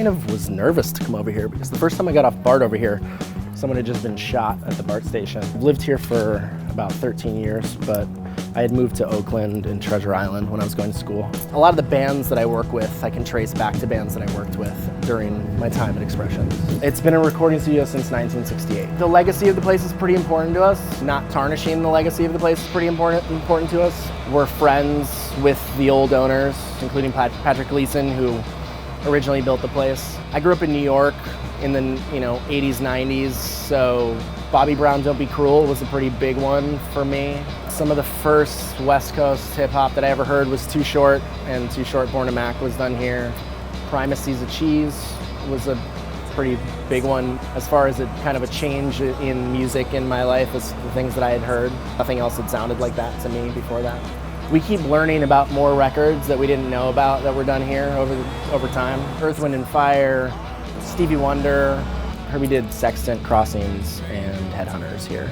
kind of was nervous to come over here because the first time I got off BART over here, someone had just been shot at the BART station. I've lived here for about 13 years, but I had moved to Oakland and Treasure Island when I was going to school. A lot of the bands that I work with, I can trace back to bands that I worked with during my time at Expression. It's been a recording studio since 1968. The legacy of the place is pretty important to us. Not tarnishing the legacy of the place is pretty important to us. We're friends with the old owners, including Patrick Gleason, who originally built the place. I grew up in New York in the 80s, 90s, so Bobby Brown, Don't Be Cruel was a pretty big one for me. Some of the first West Coast hip hop that I ever heard was Too Short, and Too Short, Born to Mac was done here. Primacy's of Cheese was a pretty big one as far as kind of a change in music in my life, as the things that I had heard. Nothing else had sounded like that to me before that. We keep learning about more records that we didn't know about that were done here over time. Earth, Wind & Fire, Stevie Wonder. Herbie did Sextant, Crossings, and Headhunters here.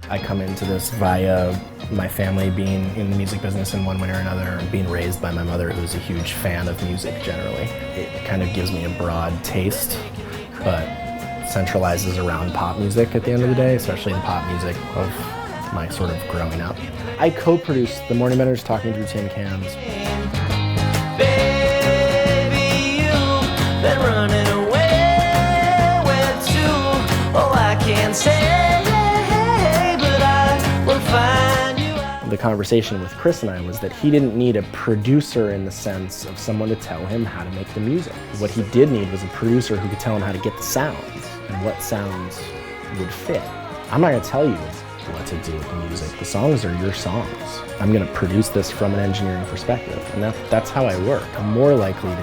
I come into this via my family being in the music business in one way or another, and being raised by my mother, who's a huge fan of music generally. It kind of gives me a broad taste, but centralizes around pop music at the end of the day, especially the pop music of my sort of growing up. I co-produced The Morning Benders Talking Through Tin Cans. Baby, you've been running away with you. Oh, I can't say, but I will find you. The conversation with Chris and I was that he didn't need a producer in the sense of someone to tell him how to make the music. What he did need was a producer who could tell him how to get the sounds and what sounds would fit. I'm not going to tell you what to do with the music. The songs are your songs. I'm going to produce this from an engineering perspective, and that's how I work. I'm more likely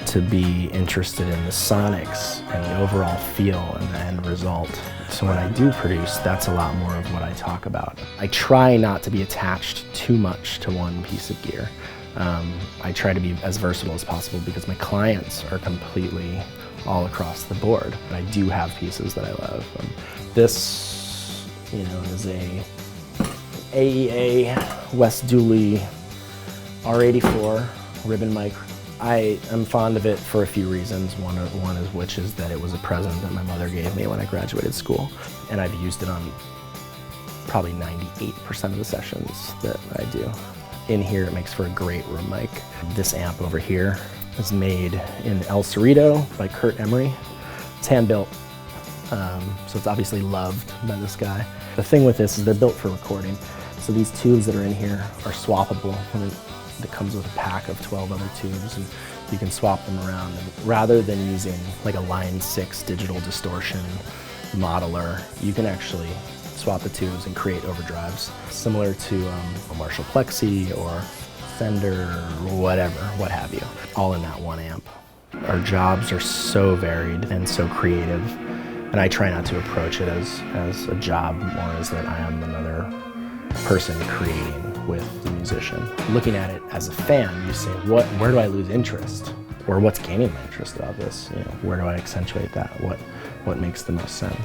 to be interested in the sonics and the overall feel and the end result. So when I do produce, that's a lot more of what I talk about. I try not to be attached too much to one piece of gear. I try to be as versatile as possible because my clients are completely all across the board. I do have pieces that I love. This, is a AEA West Dooley R84 ribbon mic. I am fond of it for a few reasons. One is which is that it was a present that my mother gave me when I graduated school, and I've used it on probably 98% of the sessions that I do. In here, it makes for a great room mic. This amp over here is made in El Cerrito by Kurt Emery. It's hand-built, so it's obviously loved by this guy. The thing with this is they're built for recording, so these tubes that are in here are swappable. It comes with a pack of 12 other tubes, and you can swap them around. And rather than using like a Line 6 digital distortion modeler, you can actually swap the tubes and create overdrives, similar to a Marshall Plexi or Fender or whatever, what have you, all in that one amp. Our jobs are so varied and so creative, and I try not to approach it as a job, more as that I am another person creating with the musician. Looking at it as a fan, you say, where do I lose interest? Or what's gaining my interest about this? Where do I accentuate that? What makes the most sense?